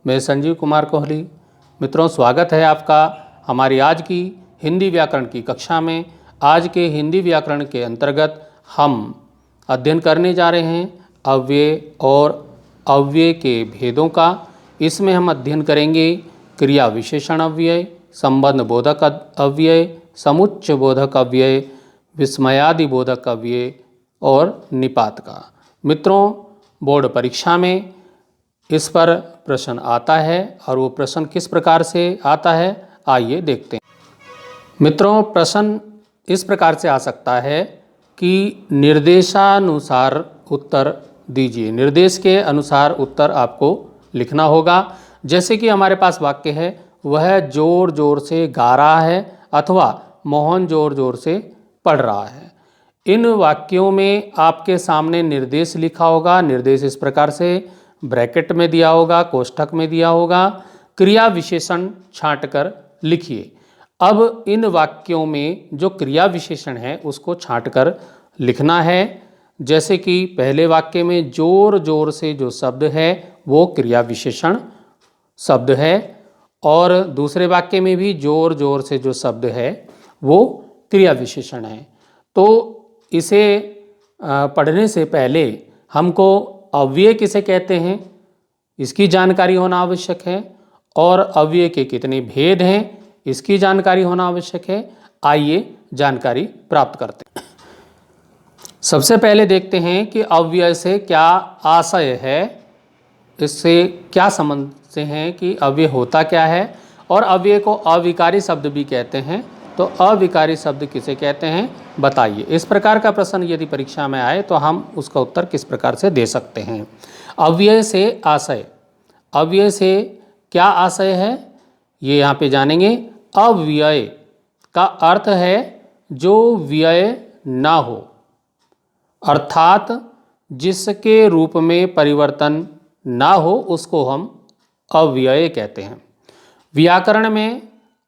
मैं संजीव कुमार कोहली। मित्रों, स्वागत है आपका हमारी आज की हिंदी व्याकरण की कक्षा में। आज के हिंदी व्याकरण के अंतर्गत हम अध्ययन करने जा रहे हैं अव्यय और अव्यय के भेदों का। इसमें हम अध्ययन करेंगे क्रिया विशेषण अव्यय, संबंध बोधक अव्यय, समुच्चय बोधक अव्यय, विस्मयादि बोधक अव्यय और निपात का। मित्रों, बोर्ड परीक्षा में इस पर प्रश्न आता है और वो प्रश्न किस प्रकार से आता है, आइए देखते हैं। मित्रों, प्रश्न इस प्रकार से आ सकता है कि निर्देशानुसार उत्तर दीजिए। निर्देश के अनुसार उत्तर आपको लिखना होगा। जैसे कि हमारे पास वाक्य है, वह जोर जोर से गा रहा है अथवा मोहन जोर जोर से पढ़ रहा है। इन वाक्यों में आपके सामने निर्देश लिखा होगा। निर्देश इस प्रकार से ब्रैकेट में दिया होगा, कोष्ठक में दिया होगा। क्रिया विशेषण छांटकर लिखिए। अब इन वाक्यों में जो क्रिया विशेषण है उसको छांटकर लिखना है। जैसे कि पहले वाक्य में जोर जोर से जो शब्द है वो क्रिया विशेषण शब्द है, और दूसरे वाक्य में भी जोर जोर से जो शब्द है वो क्रिया विशेषण है। तो इसे पढ़ने से पहले हमको अव्यय किसे कहते हैं इसकी जानकारी होना आवश्यक है, और अव्यय के कितने भेद हैं इसकी जानकारी होना आवश्यक है। आइए जानकारी प्राप्त करते हैं। सबसे पहले देखते हैं कि अव्यय से क्या आशय है, इससे क्या समझते हैं कि अव्यय होता क्या है। और अव्यय को अविकारी शब्द भी कहते हैं, तो अविकारी शब्द किसे कहते हैं बताइए। इस प्रकार का प्रश्न यदि परीक्षा में आए तो हम उसका उत्तर किस प्रकार से दे सकते हैं। अव्यय से आशय, अव्यय से क्या आशय है ये यहाँ पे जानेंगे। अव्यय का अर्थ है जो व्यय ना हो, अर्थात जिसके रूप में परिवर्तन ना हो उसको हम अव्यय कहते हैं। व्याकरण में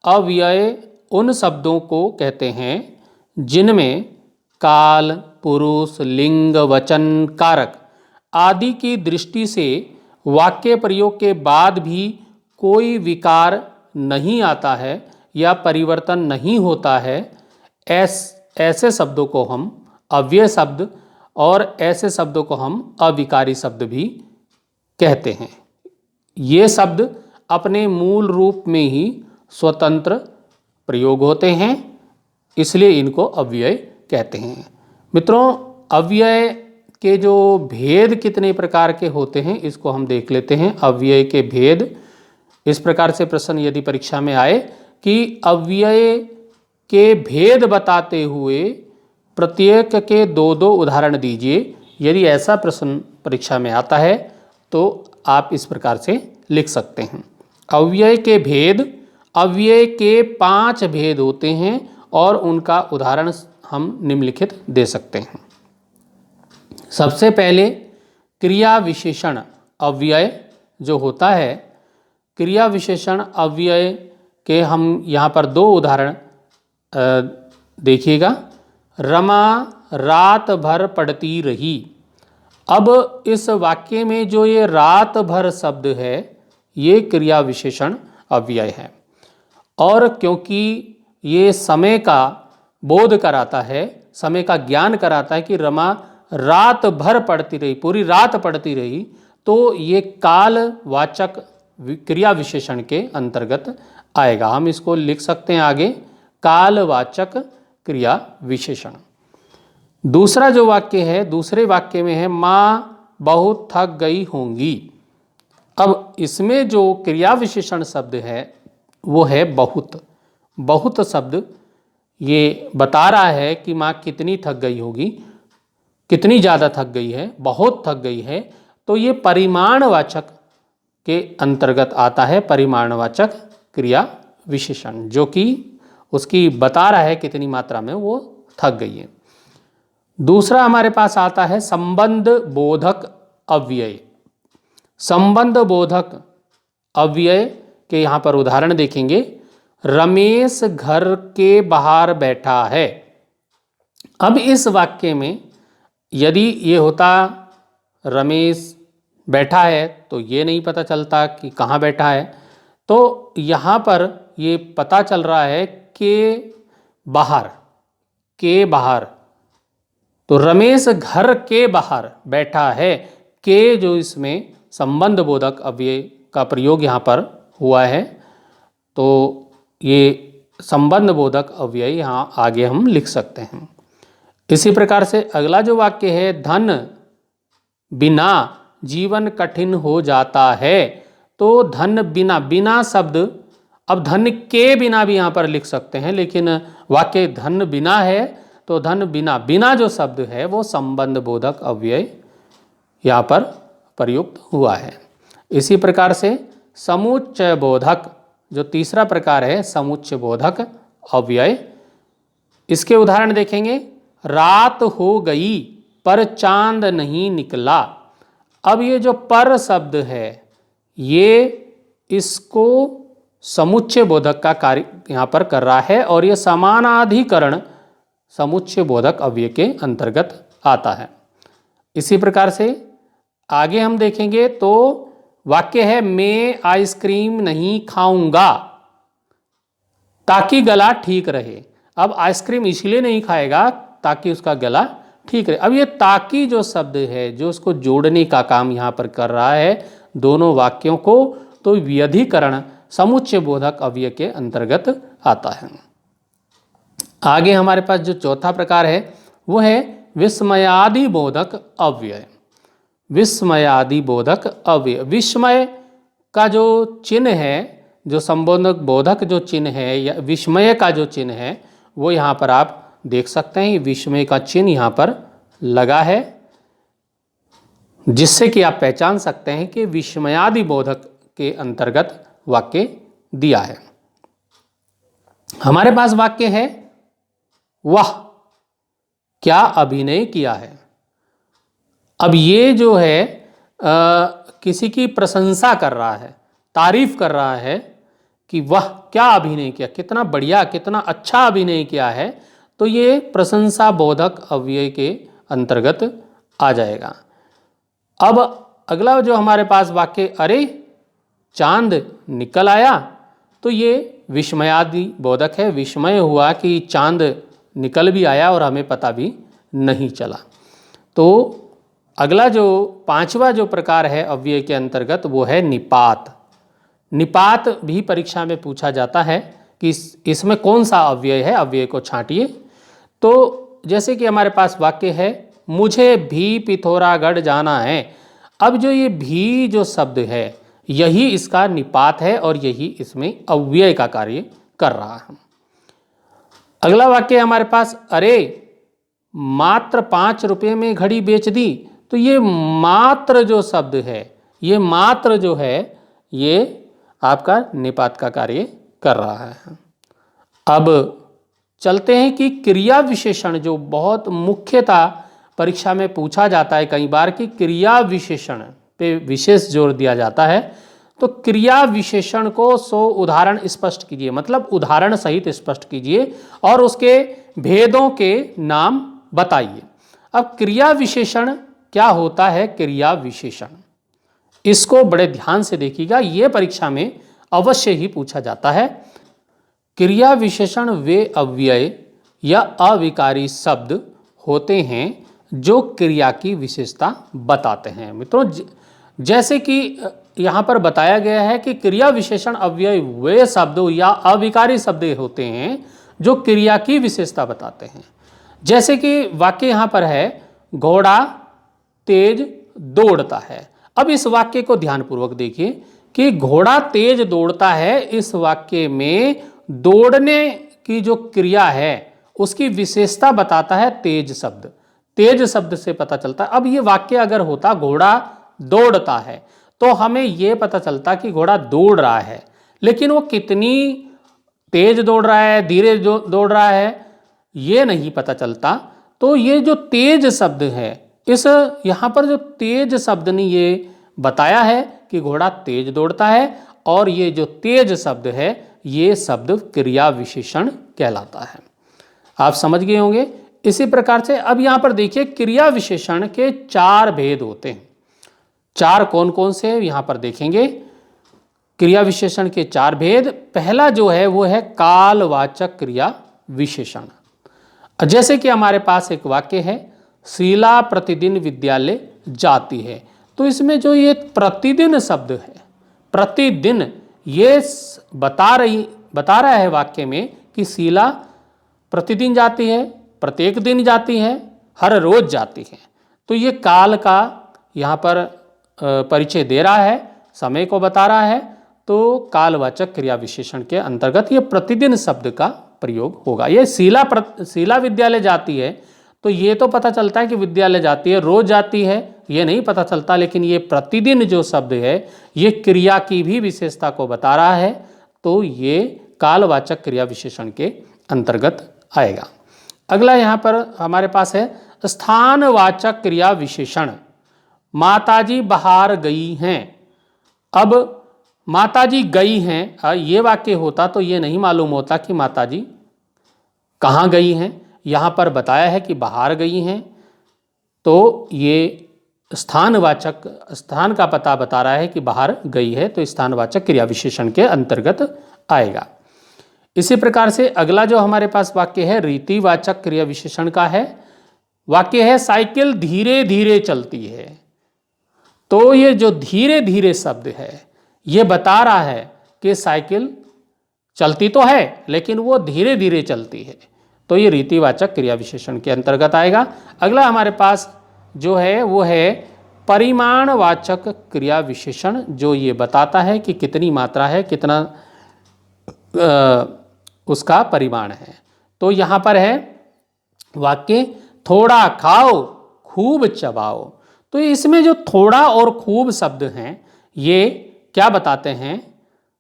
अव्यय उन शब्दों को कहते हैं जिनमें काल, पुरुष, लिंग, वचन, कारक आदि की दृष्टि से वाक्य प्रयोग के बाद भी कोई विकार नहीं आता है या परिवर्तन नहीं होता है। ऐसे शब्दों को हम अव्यय शब्द और ऐसे शब्दों को हम अविकारी शब्द भी कहते हैं। ये शब्द अपने मूल रूप में ही स्वतंत्र प्रयोग होते हैं, इसलिए इनको अव्यय कहते हैं। मित्रों, अव्यय के जो भेद कितने प्रकार के होते हैं इसको हम देख लेते हैं। अव्यय के भेद इस प्रकार से प्रश्न यदि परीक्षा में आए कि अव्यय के भेद बताते हुए प्रत्येक के दो दो उदाहरण दीजिए। यदि ऐसा प्रश्न परीक्षा में आता है तो आप इस प्रकार से लिख सकते हैं। अव्यय के भेद, अव्यय के 5 भेद होते हैं और उनका उदाहरण हम निम्नलिखित दे सकते हैं। सबसे पहले क्रिया विशेषण अव्यय जो होता है, क्रिया विशेषण अव्यय के हम यहाँ पर 2 उदाहरण देखिएगा। रमा रात भर पढ़ती रही। अब इस वाक्य में जो ये रात भर शब्द है ये क्रिया विशेषण अव्यय है, और क्योंकि ये समय का बोध कराता है, समय का ज्ञान कराता है कि रमा रात भर पढ़ती रही, पूरी रात पढ़ती रही, तो ये कालवाचक क्रिया विशेषण के अंतर्गत आएगा। हम इसको लिख सकते हैं आगे, कालवाचक क्रिया विशेषण। दूसरा जो वाक्य है, दूसरे वाक्य में है माँ बहुत थक गई होंगी। अब इसमें जो क्रिया विशेषण शब्द है वो है बहुत। बहुत शब्द ये बता रहा है कि माँ कितनी थक गई होगी, कितनी ज़्यादा थक गई है, बहुत थक गई है। तो ये परिमाणवाचक के अंतर्गत आता है, परिमाणवाचक क्रिया विशेषण, जो कि उसकी बता रहा है कितनी मात्रा में वो थक गई है। दूसरा हमारे पास आता है संबंध बोधक अव्यय। संबंध बोधक अव्यय के यहाँ पर उदाहरण देखेंगे। रमेश घर के बाहर बैठा है। अब इस वाक्य में यदि ये होता रमेश बैठा है तो ये नहीं पता चलता कि कहाँ बैठा है। तो यहाँ पर ये पता चल रहा है के बाहर, के बाहर। तो रमेश घर के बाहर बैठा है। के जो इसमें संबंध बोधक अव्यय का प्रयोग यहाँ पर हुआ है, तो ये संबंध बोधक अव्यय यहाँ आगे हम लिख सकते हैं। इसी प्रकार से अगला जो वाक्य है, धन बिना जीवन कठिन हो जाता है। तो धन बिना, बिना शब्द, अब धन के बिना भी यहाँ पर लिख सकते हैं, लेकिन वाक्य धन बिना है तो धन बिना, बिना जो शब्द है वो संबंध बोधक अव्यय यहाँ पर प्रयुक्त हुआ है। इसी प्रकार से समुच्चय बोधक, जो तीसरा प्रकार है समुच्चय बोधक अव्यय, इसके उदाहरण देखेंगे। रात हो गई पर चांद नहीं निकला। अब ये जो पर शब्द है ये इसको समुच्चय बोधक का कार्य यहाँ पर कर रहा है और ये समानाधिकरण समुच्चय बोधक अव्यय के अंतर्गत आता है। इसी प्रकार से आगे हम देखेंगे तो वाक्य है, मैं आइसक्रीम नहीं खाऊंगा ताकि गला ठीक रहे। अब आइसक्रीम इसलिए नहीं खाएगा ताकि उसका गला ठीक रहे। अब ये ताकि जो शब्द है जो उसको जोड़ने का काम यहाँ पर कर रहा है दोनों वाक्यों को, तो व्यधिकरण समुच्चय बोधक अव्यय के अंतर्गत आता है। आगे हमारे पास जो चौथा प्रकार है वो है विस्मयादि बोधक अव्यय। विस्मयादि बोधक अव्यय, विस्मय का जो चिन्ह है, जो संबोधक बोधक जो चिन्ह है या विस्मय का जो चिन्ह है वो यहाँ पर आप देख सकते हैं। विस्मय का चिन्ह यहाँ पर लगा है जिससे कि आप पहचान सकते हैं कि विस्मयादि बोधक के अंतर्गत वाक्य दिया है। हमारे पास वाक्य है, वह क्या अभिनय किया है। अब ये जो है किसी की प्रशंसा कर रहा है, तारीफ कर रहा है कि वह क्या अभिनय किया, कितना बढ़िया, कितना अच्छा अभिनय किया है, तो ये प्रशंसा बोधक अव्यय के अंतर्गत आ जाएगा। अब अगला जो हमारे पास वाक्य, अरे चांद निकल आया, तो ये विस्मयादि बोधक है। विस्मय हुआ कि चांद निकल भी आया और हमें पता भी नहीं चला। तो अगला जो पांचवा जो प्रकार है अव्यय के अंतर्गत वो है निपात। निपात भी परीक्षा में पूछा जाता है कि इसमें कौन सा अव्यय है, अव्यय को छांटिए। तो जैसे कि हमारे पास वाक्य है, मुझे भी पिथौरागढ़ जाना है। अब जो ये भी जो शब्द है यही इसका निपात है और यही इसमें अव्यय का कार्य कर रहा है। अगला वाक्य हमारे पास, अरे मात्र 5 रुपये में घड़ी बेच दी। तो ये मात्र जो शब्द है, ये मात्र जो है ये आपका निपात का कार्य कर रहा है। अब चलते हैं कि क्रिया विशेषण, जो बहुत मुख्यतः परीक्षा में पूछा जाता है कई बार कि क्रिया विशेषण पे विशेष जोर दिया जाता है। तो क्रिया विशेषण को 100 उदाहरण स्पष्ट कीजिए, मतलब उदाहरण सहित स्पष्ट कीजिए और उसके भेदों के नाम बताइए। अब क्रिया विशेषण क्या होता है? क्रिया विशेषण, इसको बड़े ध्यान से देखिएगा, ये परीक्षा में अवश्य ही पूछा जाता है। क्रिया विशेषण वे अव्यय या अविकारी शब्द होते हैं जो क्रिया की विशेषता बताते हैं। मित्रों, जैसे कि यहाँ पर बताया गया है कि क्रिया विशेषण अव्यय वे शब्द या अविकारी शब्द होते हैं जो क्रिया की विशेषता बताते हैं। जैसे कि वाक्य यहाँ पर है, घोड़ा तेज दौड़ता है। अब इस वाक्य को ध्यानपूर्वक देखिए कि घोड़ा तेज दौड़ता है, इस वाक्य में दौड़ने की जो क्रिया है उसकी विशेषता बताता है तेज शब्द। तेज शब्द से पता चलता है। अब ये वाक्य अगर होता घोड़ा दौड़ता है तो हमें यह पता चलता कि घोड़ा दौड़ रहा है, लेकिन वो कितनी तेज दौड़ रहा है, धीरे दौड़ रहा है, ये नहीं पता चलता। तो ये जो तेज शब्द है, इस यहाँ पर जो तेज शब्द ने ये बताया है कि घोड़ा तेज दौड़ता है, और ये जो तेज शब्द है ये शब्द क्रिया विशेषण कहलाता है। आप समझ गए होंगे। इसी प्रकार से अब यहाँ पर देखिए, क्रिया विशेषण के 4 भेद होते हैं। चार कौन कौन से यहाँ पर देखेंगे। क्रिया विशेषण के चार भेद। पहला जो है वो है कालवाचक क्रिया विशेषण। जैसे कि हमारे पास एक वाक्य है, शीला प्रतिदिन विद्यालय जाती है, तो इसमें जो ये प्रतिदिन शब्द है, प्रतिदिन, ये बता रहा है वाक्य में कि शीला प्रतिदिन जाती है, प्रत्येक दिन जाती है, हर रोज जाती है। तो ये काल का यहाँ पर परिचय दे रहा है, समय को बता रहा है। तो कालवाचक क्रिया विशेषण के अंतर्गत ये प्रतिदिन शब्द का प्रयोग होगा। ये शीला विद्यालय जाती है, तो ये तो पता चलता है कि विद्यालय जाती है, रोज जाती है, ये नहीं पता चलता, लेकिन ये प्रतिदिन जो शब्द है ये क्रिया की भी विशेषता को बता रहा है, तो ये कालवाचक क्रिया विशेषण के अंतर्गत आएगा। अगला यहाँ पर हमारे पास है स्थानवाचक क्रिया विशेषण। माताजी बाहर गई हैं। अब माताजी गई हैं, ये वाक्य होता तो ये नहीं मालूम होता कि माताजी कहाँ गई हैं। यहाँ पर बताया है कि बाहर गई हैं, तो ये स्थानवाचक, स्थान का पता बता रहा है कि बाहर गई है, तो स्थानवाचक क्रिया विशेषण के अंतर्गत आएगा। इसी प्रकार से अगला जो हमारे पास वाक्य है रीतिवाचक क्रिया विशेषण का है। वाक्य है साइकिल धीरे धीरे चलती है। तो ये जो धीरे धीरे शब्द है ये बता रहा है कि साइकिल चलती तो है लेकिन वो धीरे धीरे चलती है, तो ये रीतिवाचक क्रिया विशेषण के अंतर्गत आएगा। अगला हमारे पास जो है वो है परिमाणवाचक क्रिया विशेषण, जो ये बताता है कि कितनी मात्रा है, कितना उसका परिमाण है। तो यहाँ पर है वाक्य थोड़ा खाओ खूब चबाओ। तो इसमें जो थोड़ा और खूब शब्द हैं ये क्या बताते हैं,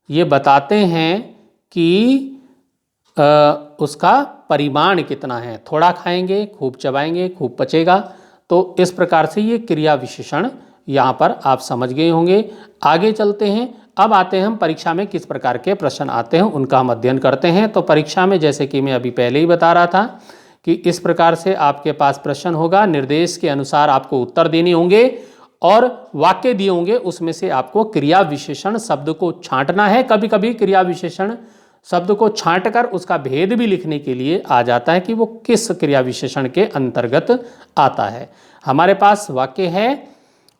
ये बताते हैं कि उसका परिमाण कितना है। थोड़ा खाएंगे, खूब चबाएंगे, खूब पचेगा। तो इस प्रकार से ये क्रिया विशेषण यहाँ पर आप समझ गए होंगे। आगे चलते हैं। अब आते हैं हम परीक्षा में किस प्रकार के प्रश्न आते हैं उनका हम अध्ययन करते हैं। तो परीक्षा में जैसे कि मैं अभी पहले ही बता रहा था कि इस प्रकार से आपके पास प्रश्न होगा, निर्देश के अनुसार आपको उत्तर देने होंगे और वाक्य दिए होंगे, उसमें से आपको क्रिया विशेषण शब्द को छांटना है। कभी कभी क्रिया विशेषण शब्द को छांटकर उसका भेद भी लिखने के लिए आ जाता है कि वो किस क्रिया विशेषण के अंतर्गत आता है। हमारे पास वाक्य है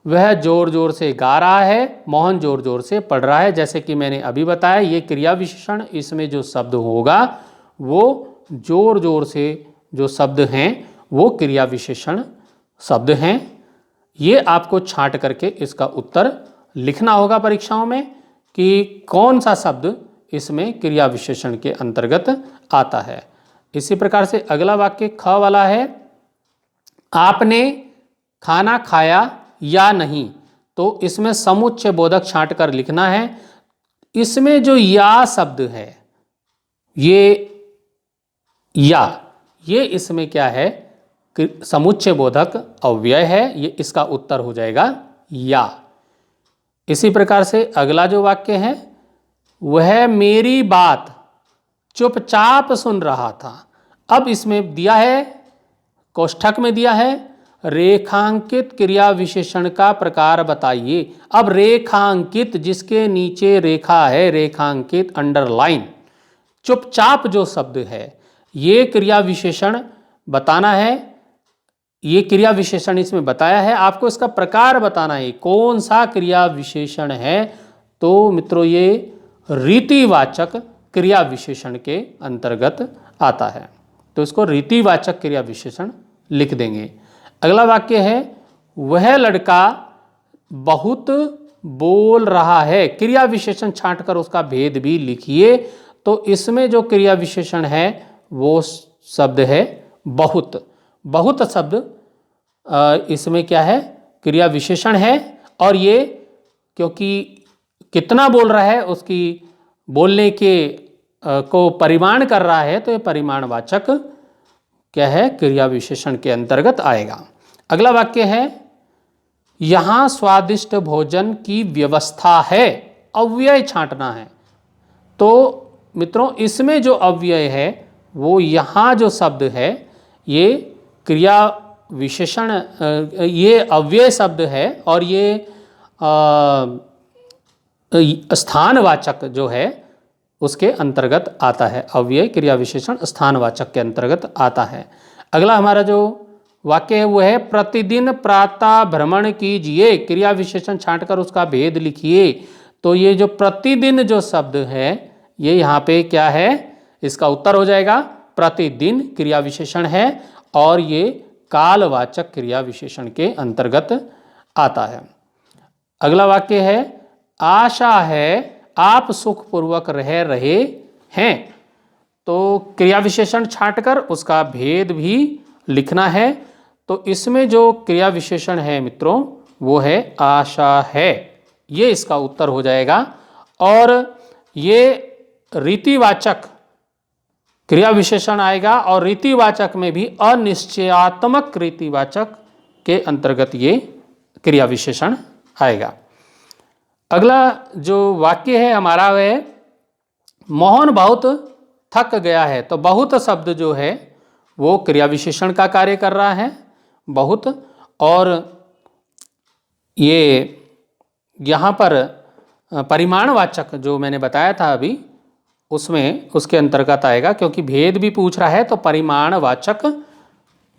वह जोर जोर से गा रहा है, मोहन जोर जोर से पढ़ रहा है। जैसे कि मैंने अभी बताया ये क्रिया विशेषण, इसमें जो शब्द होगा वो जोर जोर से जो शब्द हैं वो क्रिया विशेषण शब्द हैं। ये आपको छांट करके इसका उत्तर लिखना होगा परीक्षाओं में कि कौन सा शब्द इसमें क्रिया विशेषण के अंतर्गत आता है। इसी प्रकार से अगला वाक्य ख वाला है, आपने खाना खाया या नहीं। तो इसमें समुच्चय बोधक छांट कर लिखना है। इसमें जो या शब्द है ये इसमें क्या है, समुच्चय बोधक अव्यय है, ये इसका उत्तर हो जाएगा या। इसी प्रकार से अगला जो वाक्य है वह मेरी बात चुपचाप सुन रहा था। अब इसमें दिया है, कोष्ठक में दिया है रेखांकित क्रिया विशेषण का प्रकार बताइए। अब रेखांकित जिसके नीचे रेखा है, रेखांकित अंडरलाइन, चुपचाप जो शब्द है ये क्रिया विशेषण बताना है। ये क्रिया विशेषण इसमें बताया है, आपको इसका प्रकार बताना है कौन सा क्रिया विशेषण है। तो मित्रों ये रीतिवाचक क्रिया विशेषण के अंतर्गत आता है, तो इसको रीतिवाचक क्रिया विशेषण लिख देंगे। अगला वाक्य है वह लड़का बहुत बोल रहा है। क्रिया विशेषण छांटकर उसका भेद भी लिखिए। तो इसमें जो क्रिया विशेषण है वो शब्द है बहुत। बहुत शब्द इसमें क्या है, क्रिया विशेषण है। और ये क्योंकि कितना बोल रहा है उसकी बोलने के को परिमाण कर रहा है, तो ये परिमाणवाचक क्या है, क्रिया विशेषण के अंतर्गत आएगा। अगला वाक्य है यहाँ स्वादिष्ट भोजन की व्यवस्था है। अव्यय छांटना है। तो मित्रों इसमें जो अव्यय है वो यहाँ जो शब्द है ये क्रिया विशेषण, ये अव्यय शब्द है और ये स्थानवाचक जो है उसके अंतर्गत आता है। अव्यय क्रिया विशेषण स्थानवाचक के अंतर्गत आता है। अगला हमारा जो वाक्य है वो है प्रतिदिन प्रातः भ्रमण कीजिए, क्रिया विशेषण छांटकर उसका भेद लिखिए। तो ये जो प्रतिदिन जो शब्द है ये यहाँ पे क्या है, इसका उत्तर हो जाएगा प्रतिदिन क्रिया विशेषण है और ये कालवाचक क्रिया विशेषण के अंतर्गत आता है। अगला वाक्य है आशा है आप सुखपूर्वक रह रहे हैं। तो क्रिया विशेषण छांटकर उसका भेद भी लिखना है। तो इसमें जो क्रिया विशेषण है मित्रों वो है आशा है, ये इसका उत्तर हो जाएगा। और ये रीतिवाचक क्रिया विशेषण आएगा और रीतिवाचक में भी अनिश्चयात्मक रीतिवाचक के अंतर्गत ये क्रिया विशेषण आएगा। अगला जो वाक्य है हमारा वह मोहन बहुत थक गया है। तो बहुत शब्द जो है वो क्रिया विशेषण का कार्य कर रहा है, बहुत। और ये यहाँ पर परिमाणवाचक जो मैंने बताया था अभी उसमें उसके अंतर्गत आएगा, क्योंकि भेद भी पूछ रहा है तो परिमाणवाचक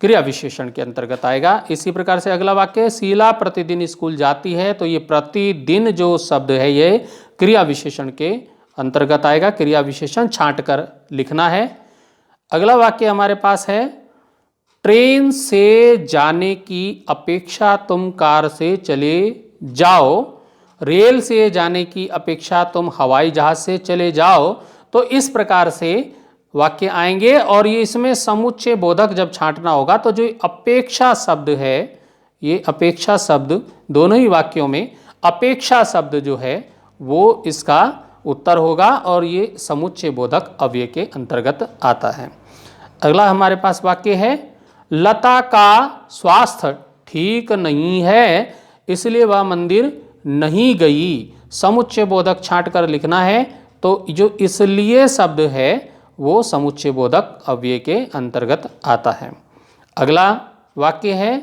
क्रिया विशेषण के अंतर्गत आएगा। इसी प्रकार से अगला वाक्य है शीला प्रतिदिन स्कूल जाती है। तो ये प्रतिदिन जो शब्द है ये क्रिया विशेषण के अंतर्गत आएगा, क्रिया विशेषण छांटकर लिखना है। अगला वाक्य हमारे पास है ट्रेन से जाने की अपेक्षा तुम कार से चले जाओ, रेल से जाने की अपेक्षा तुम हवाई जहाज से चले जाओ। तो इस प्रकार से वाक्य आएंगे और ये इसमें समुच्चय बोधक जब छांटना होगा तो जो अपेक्षा शब्द है, ये अपेक्षा शब्द दोनों ही वाक्यों में अपेक्षा शब्द जो है वो इसका उत्तर होगा और ये समुच्चय बोधक अव्यय के अंतर्गत आता है। अगला हमारे पास वाक्य है लता का स्वास्थ्य ठीक नहीं है इसलिए वह मंदिर नहीं गई। समुच्चय बोधक छांटकर लिखना है। तो जो इसलिए शब्द है वो समुच्चय बोधक अव्यय के अंतर्गत आता है। अगला वाक्य है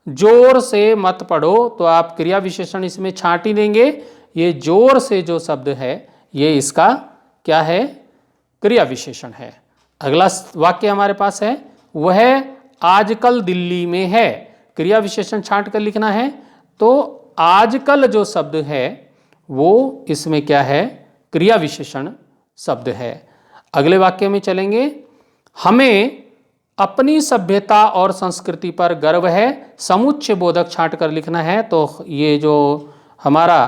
जोर से मत पढ़ो। तो आप क्रिया विशेषण इसमें छांट ही देंगे। ये जोर से जो शब्द है ये इसका क्या है, क्रिया विशेषण है। अगला वाक्य हमारे पास है वह आजकल दिल्ली में है। क्रिया विशेषण छांट कर लिखना है। तो आजकल जो शब्द है वो इसमें क्या है, क्रिया विशेषण शब्द है। अगले वाक्य में चलेंगे हमें अपनी सभ्यता और संस्कृति पर गर्व है। समुच्चय बोधक छांट कर लिखना है। तो ये जो हमारा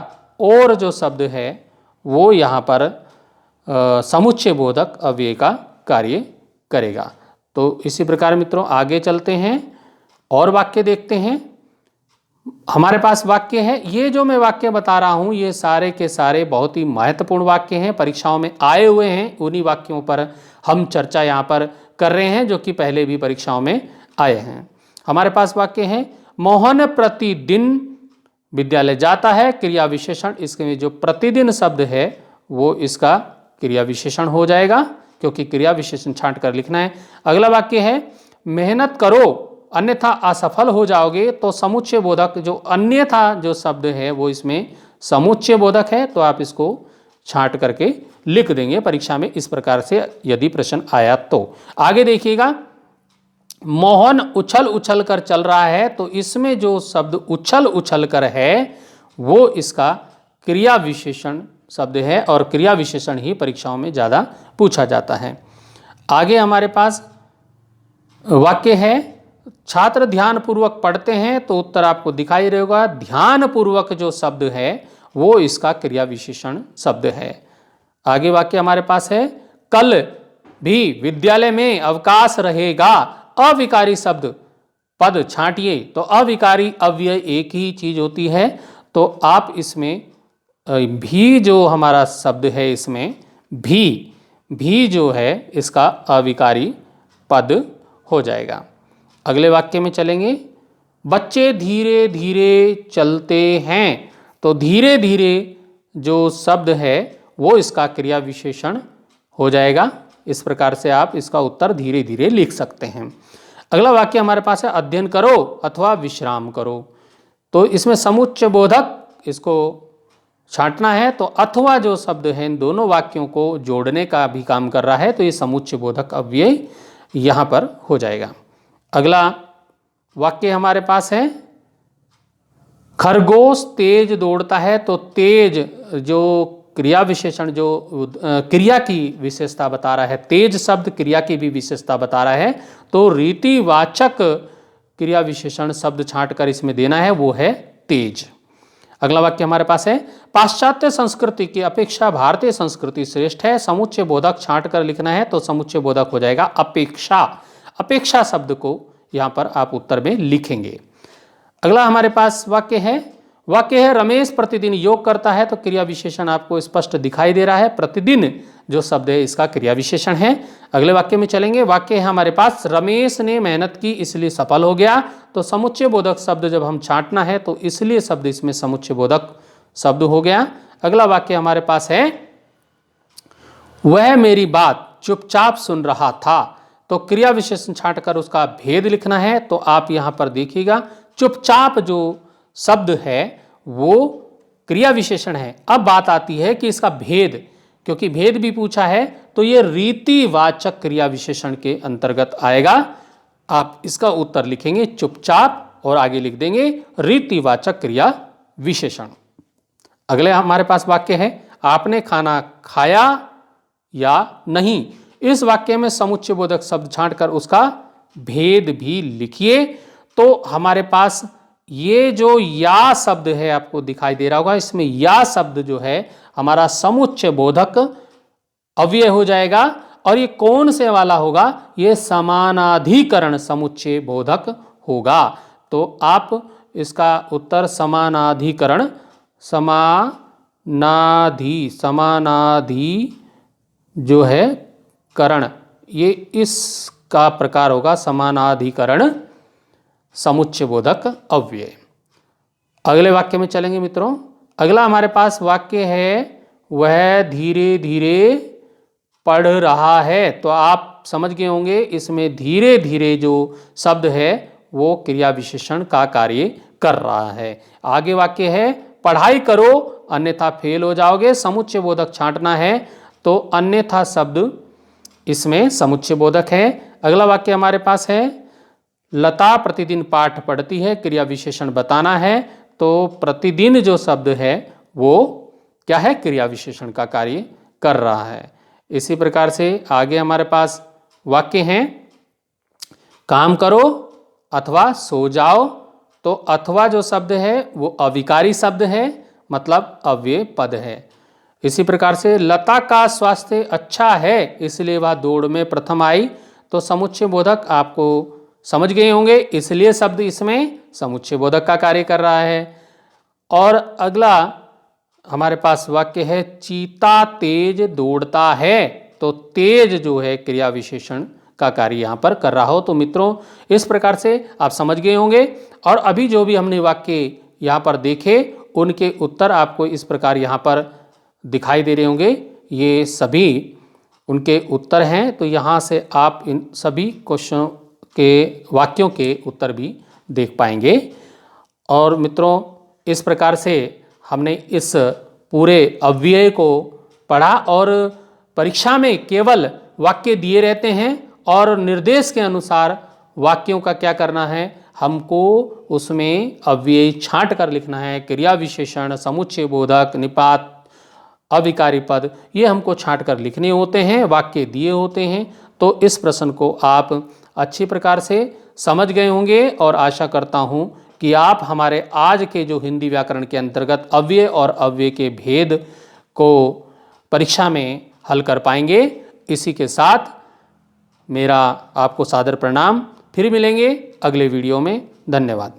और जो शब्द है वो यहाँ पर समुच्चय बोधक अव्यय का कार्य करेगा। तो इसी प्रकार मित्रों आगे चलते हैं और वाक्य देखते हैं। हमारे पास वाक्य है, ये जो मैं वाक्य बता रहा हूँ ये सारे के सारे बहुत ही महत्वपूर्ण वाक्य हैं, परीक्षाओं में आए हुए हैं। उन्हीं वाक्यों पर हम चर्चा यहाँ पर कर रहे हैं जो कि पहले भी परीक्षाओं में आए हैं। हमारे पास वाक्य है मोहन प्रतिदिन विद्यालय जाता है। क्रिया विशेषण इसके जो प्रतिदिन शब्द है वो इसका क्रिया विशेषण हो जाएगा, क्योंकि क्रिया विशेषण छांट कर लिखना है। अगला वाक्य है मेहनत करो अन्यथा असफल हो जाओगे। तो समुच्चय बोधक जो अन्यथा जो शब्द है वो इसमें समुच्चय बोधक है। तो आप इसको छांट करके लिख देंगे परीक्षा में इस प्रकार से यदि प्रश्न आया तो। आगे देखिएगा मोहन उछल उछल कर चल रहा है। तो इसमें जो शब्द उछल उछल कर है वो इसका क्रिया विशेषण शब्द है और क्रिया विशेषण ही परीक्षाओं में ज़्यादा पूछा जाता है। आगे हमारे पास वाक्य है छात्र ध्यानपूर्वक पढ़ते हैं। तो उत्तर आपको दिखाई रहेगा ध्यानपूर्वक जो शब्द है वो इसका क्रिया विशेषण शब्द है। आगे वाक्य हमारे पास है कल भी विद्यालय में अवकाश रहेगा। अविकारी शब्द पद छांटिए। तो अविकारी अव्यय एक ही चीज होती है। तो आप इसमें भी जो हमारा शब्द है इसमें भी जो है इसका अविकारी पद हो जाएगा। अगले वाक्य में चलेंगे बच्चे धीरे धीरे चलते हैं। तो धीरे धीरे जो शब्द है वो इसका क्रिया विशेषण हो जाएगा। इस प्रकार से आप इसका उत्तर धीरे धीरे लिख सकते हैं। अगला वाक्य हमारे पास है अध्ययन करो अथवा विश्राम करो। तो इसमें समुच्चय बोधक इसको छांटना है तो अथवा जो शब्द है इन दोनों वाक्यों को जोड़ने का भी काम कर रहा है, तो ये समुच्चय बोधक अव्यय यहाँ पर हो जाएगा। अगला वाक्य हमारे पास है, खरगोश तेज दौड़ता है। तो तेज जो क्रिया विशेषण जो क्रिया की विशेषता बता रहा है, तेज शब्द क्रिया की भी विशेषता बता रहा है, तो रीतिवाचक क्रिया विशेषण शब्द छांट कर इसमें देना है, वो है तेज। अगला वाक्य हमारे पास है, पाश्चात्य संस्कृति की अपेक्षा भारतीय संस्कृति श्रेष्ठ है। समुच्चय बोधक छांट कर लिखना है, तो समुच्चय बोधक हो जाएगा अपेक्षा। अपेक्षा शब्द को यहां पर आप उत्तर में लिखेंगे। अगला हमारे पास वाक्य है रमेश प्रतिदिन योग करता है। तो क्रिया विशेषण आपको स्पष्ट दिखाई दे रहा है, प्रतिदिन जो शब्द है इसका क्रिया विशेषण है। अगले वाक्य में चलेंगे। वाक्य है हमारे पास, रमेश ने मेहनत की इसलिए सफल हो गया। तो समुच्चय बोधक शब्द जब हम छांटना है तो इसलिए शब्द इसमें समुच्चय बोधक शब्द हो गया। अगला वाक्य हमारे पास है, वह मेरी बात चुपचाप सुन रहा था। तो क्रिया विशेषण छांट कर उसका भेद लिखना है, तो आप यहां पर देखिएगा चुपचाप जो शब्द है वो क्रिया विशेषण है। अब बात आती है कि इसका भेद, क्योंकि भेद भी पूछा है, तो ये रीतिवाचक क्रिया विशेषण के अंतर्गत आएगा। आप इसका उत्तर लिखेंगे चुपचाप और आगे लिख देंगे रीतिवाचक क्रिया विशेषण। अगले हमारे पास वाक्य है, आपने खाना खाया या नहीं। इस वाक्य में समुच्चय बोधक शब्द छांट कर उसका भेद भी लिखिए। तो हमारे पास ये जो या शब्द है आपको दिखाई दे रहा होगा, इसमें या शब्द जो है हमारा समुच्चय बोधक अव्यय हो जाएगा। और ये कौन से वाला होगा, ये समानाधिकरण समुच्चय बोधक होगा। तो आप इसका उत्तर समानाधिकरण, समानाधि जो है करण, ये इसका प्रकार होगा समानाधिकरण समुच्चय बोधक अव्यय। अगले वाक्य में चलेंगे मित्रों। अगला हमारे पास वाक्य है, वह धीरे धीरे पढ़ रहा है। तो आप समझ गए होंगे इसमें धीरे धीरे जो शब्द है वो क्रिया विशेषण का कार्य कर रहा है। आगे वाक्य है, पढ़ाई करो अन्यथा फेल हो जाओगे। समुच्चय बोधक छांटना है, तो अन्यथा शब्द इसमें समुच्चय बोधक है। अगला वाक्य हमारे पास है, लता प्रतिदिन पाठ पढ़ती है। क्रिया विशेषण बताना है, तो प्रतिदिन जो शब्द है वो क्या है, क्रिया विशेषण का कार्य कर रहा है। इसी प्रकार से आगे हमारे पास वाक्य हैं, काम करो अथवा सो जाओ। तो अथवा जो शब्द है वो अविकारी शब्द है, मतलब अव्यय पद है। इसी प्रकार से लता का स्वास्थ्य अच्छा है इसलिए वह दौड़ में प्रथम आई। तो समुच्चय बोधक आपको समझ गए होंगे, इसलिए शब्द इसमें समुच्चय बोधक का कार्य कर रहा है। और अगला हमारे पास वाक्य है, चीता तेज दौड़ता है। तो तेज जो है क्रिया विशेषण का कार्य यहाँ पर कर रहा हो। तो मित्रों इस प्रकार से आप समझ गए होंगे। और अभी जो भी हमने वाक्य यहाँ पर देखे उनके उत्तर आपको इस प्रकार यहाँ पर दिखाई दे रहे होंगे, ये सभी उनके उत्तर हैं। तो यहाँ से आप इन सभी क्वेश्चनों के वाक्यों के उत्तर भी देख पाएंगे। और मित्रों इस प्रकार से हमने इस पूरे अव्यय को पढ़ा। और परीक्षा में केवल वाक्य दिए रहते हैं और निर्देश के अनुसार वाक्यों का क्या करना है, हमको उसमें अव्यय छांट कर लिखना है। क्रिया विशेषण, समुच्चय बोधक, निपात, अविकारी पद, ये हमको छांट कर लिखने होते हैं, वाक्य दिए होते हैं। तो इस प्रश्न को आप अच्छी प्रकार से समझ गए होंगे और आशा करता हूं कि आप हमारे आज के जो हिंदी व्याकरण के अंतर्गत अव्यय और अव्यय के भेद को परीक्षा में हल कर पाएंगे। इसी के साथ मेरा आपको सादर प्रणाम। फिर मिलेंगे अगले वीडियो में। धन्यवाद।